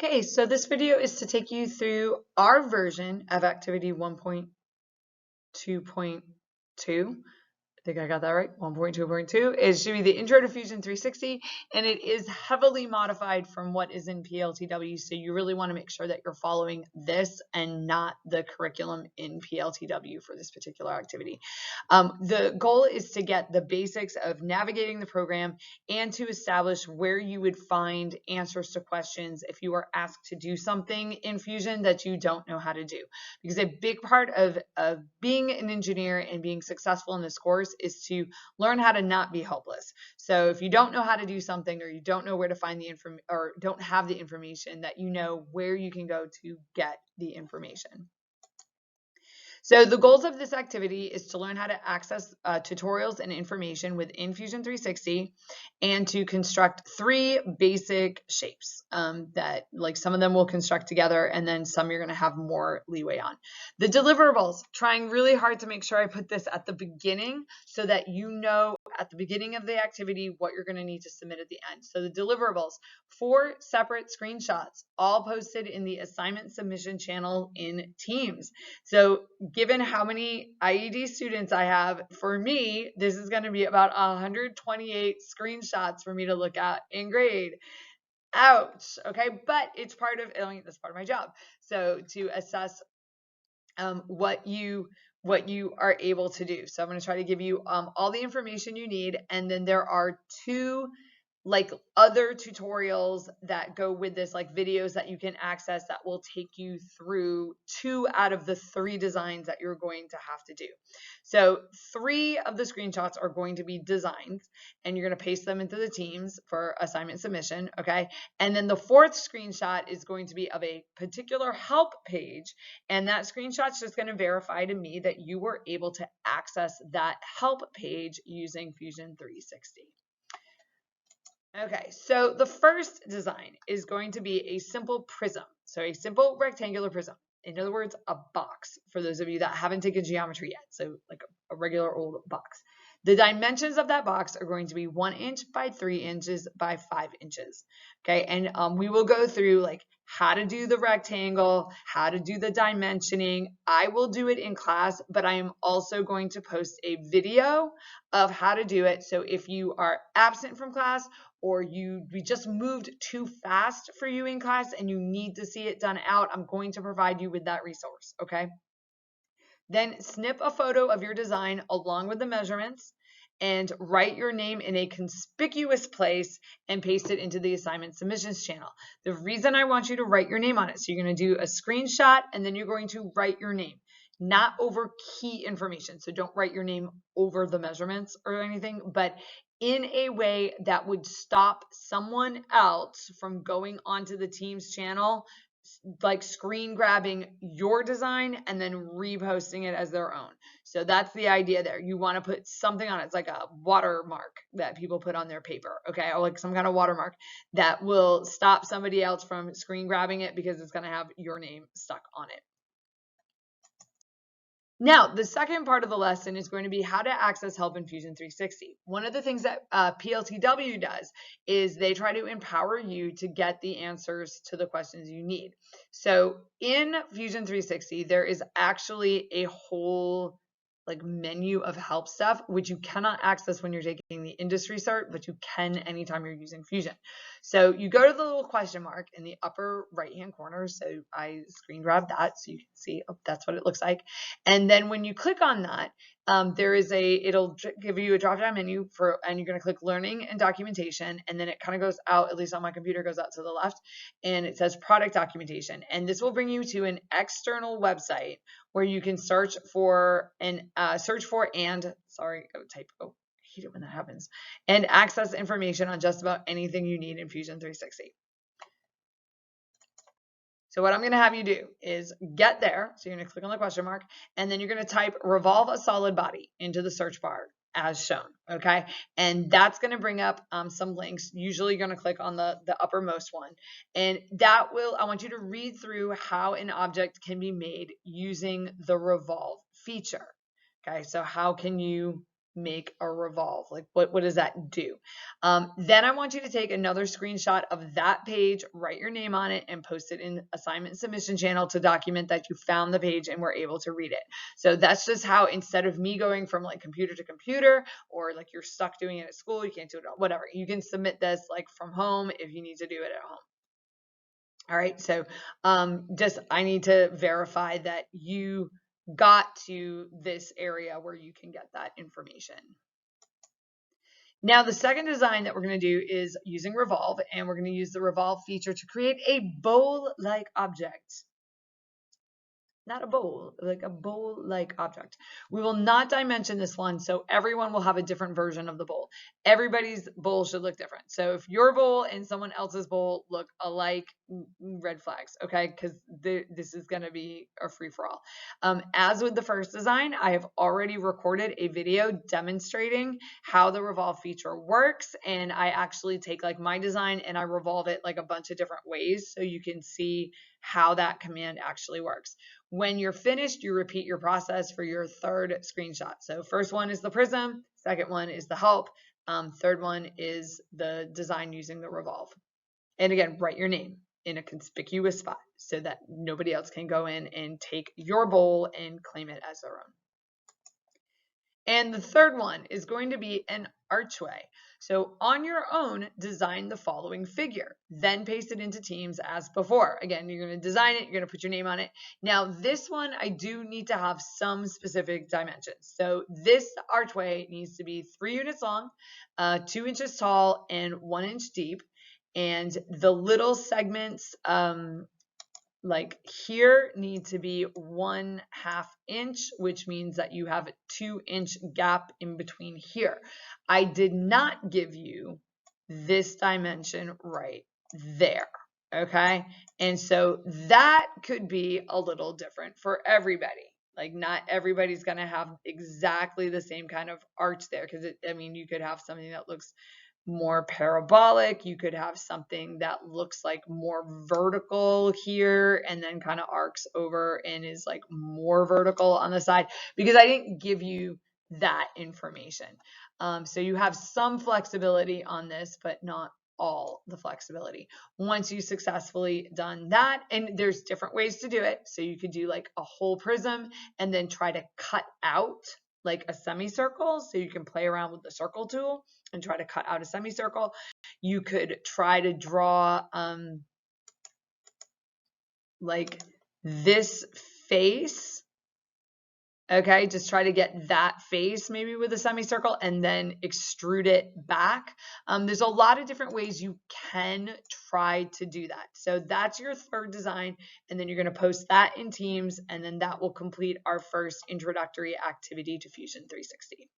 Okay, so this video is to take you through our version of activity 1.2.2. I think I got that right. 1.2.2 is should be the Intro to Fusion 360, and it is heavily modified from what is in PLTW. So you really want to make sure that you're following this and not the curriculum in PLTW for this particular activity. The goal is to get the basics of navigating the program and to establish where you would find answers to questions if you are asked to do something in Fusion that you don't know how to do. Because a big part of being an engineer and being successful in this course is to learn how to not be helpless. So if you don't know how to do something, or you don't know where to find the information, or don't have the information, that you know where you can go to get the information. So the goals of this activity is to learn how to access tutorials and information within Fusion 360 and to construct 3 basic shapes that, like, some of them will construct together and then some you're going to have more leeway on. The deliverables, trying really hard to make sure I put this at the beginning so that you know at the beginning of the activity what you're going to need to submit at the end. So the deliverables, 4 separate screenshots, all posted in the assignment submission channel in Teams. So given how many IED students I have, for me, this is going to be about 128 screenshots for me to look at in grade. Ouch. Okay, but it's part of, that's part of my job. So to assess what you are able to do. So I'm going to try to give you all the information you need, and then there are 2 other tutorials that go with this, like videos that you can access that will take you through 2 out of the 3 designs that you're going to have to do. So 3 of the screenshots are going to be designs, and you're going to paste them into the Teams for assignment submission, okay? And then the 4th screenshot is going to be of a particular help page, and that screenshot's just going to verify to me that you were able to access that help page using Fusion 360. Okay, so the first design is going to be a simple prism. So a simple rectangular prism. In other words, a box, for those of you that haven't taken geometry yet. So like a regular old box. The dimensions of that box are going to be 1 inch by 3 inches by 5 inches. Okay, and we will go through like how to do the rectangle, how to do the dimensioning. I will do it in class, but I am also going to post a video of how to do it. So if you are absent from class, or we just moved too fast for you in class and you need to see it done out, I'm going to provide you with that resource, okay? Then snip a photo of your design along with the measurements and write your name in a conspicuous place and paste it into the assignment submissions channel. The reason I want you to write your name on it, so you're going to do a screenshot and then you're going to write your name, not over key information. So don't write your name over the measurements or anything, but in a way that would stop someone else from going onto the Teams channel, like screen grabbing your design and then reposting it as their own. So that's the idea there. You want to put something on it. It's like a watermark that people put on their paper, okay? Or like some kind of watermark that will stop somebody else from screen grabbing it because it's going to have your name stuck on it. Now, the second part of the lesson is going to be how to access help in Fusion 360. One of the things that PLTW does is they try to empower you to get the answers to the questions you need. So in Fusion 360, there is actually a whole menu of help stuff, which you cannot access when you're taking the industry cert, but you can anytime you're using Fusion. So you go to the little question mark in the upper right-hand corner. So I screen grab that so you can see, oh, that's what it looks like. And then when you click on that, it'll give you a drop-down menu and you're going to click learning and documentation. And then it kind of goes out, at least on my computer, goes out to the left, and it says product documentation. And this will bring you to an external website where you can search for and hate it when that happens, and access information on just about anything you need in Fusion 360. So what I'm going to have you do is get there. So you're going to click on the question mark, and then you're going to type revolve a solid body into the search bar as shown, okay? And that's going to bring up some links. Usually you're going to click on the uppermost one, and that will, I want you to read through how an object can be made using the revolve feature, okay? So how can you make a revolve? Like what does that do? Then I want you to take another screenshot of that page, write your name on it, and post it in assignment submission channel to document that you found the page and were able to read it. So that's just how, instead of me going from like computer to computer, or like you're stuck doing it at school, you can't do it, whatever, you can submit this like from home if you need to do it at home. All right, so I need to verify that you got to this area where you can get that information. Now, the second design that we're going to do is using Revolve, and we're going to use the Revolve feature to create a bowl-like object. Not a bowl, like a bowl-like object. We will not dimension this one, so everyone will have a different version of the bowl. Everybody's bowl should look different. So if your bowl and someone else's bowl look alike, red flags, okay? Because this is going to be a free-for-all. As with the first design, I have already recorded a video demonstrating how the Revolve feature works, and I actually take like my design and I revolve it like a bunch of different ways so you can see how that command actually works. When you're finished, you repeat your process for your third screenshot. So first one is the prism, second one is the help, third one is the design using the Revolve. And again, write your name in a conspicuous spot so that nobody else can go in and take your bowl and claim it as their own. And the third one is going to be an archway. So on your own, design the following figure, then paste it into Teams as before. Again, you're going to design it, you're going to put your name on it. Now, this one, I do need to have some specific dimensions. So this archway needs to be 3 units long, 2 inches tall, and 1 inch deep. And the little segments, like here, need to be 1/2 inch, which means that you have a 2 inch gap in between here. I did not give you this dimension right there, okay? And so that could be a little different for everybody. Like not everybody's gonna have exactly the same kind of arch there, because I mean, you could have something that looks more parabolic. You could have something that looks like more vertical here and then kind of arcs over and is like more vertical on the side, because I didn't give you that information. So you have some flexibility on this, but not all the flexibility. Once you successfully done that, and there's different ways to do it. So you could do like a whole prism and then try to cut out like a semicircle, so you can play around with the circle tool and try to cut out a semicircle. You could try to draw like this face. Okay, just try to get that face maybe with a semicircle and then extrude it back. There's a lot of different ways you can try to do that. So that's your third design, and then you're going to post that in Teams, and then that will complete our first introductory activity to Fusion 360.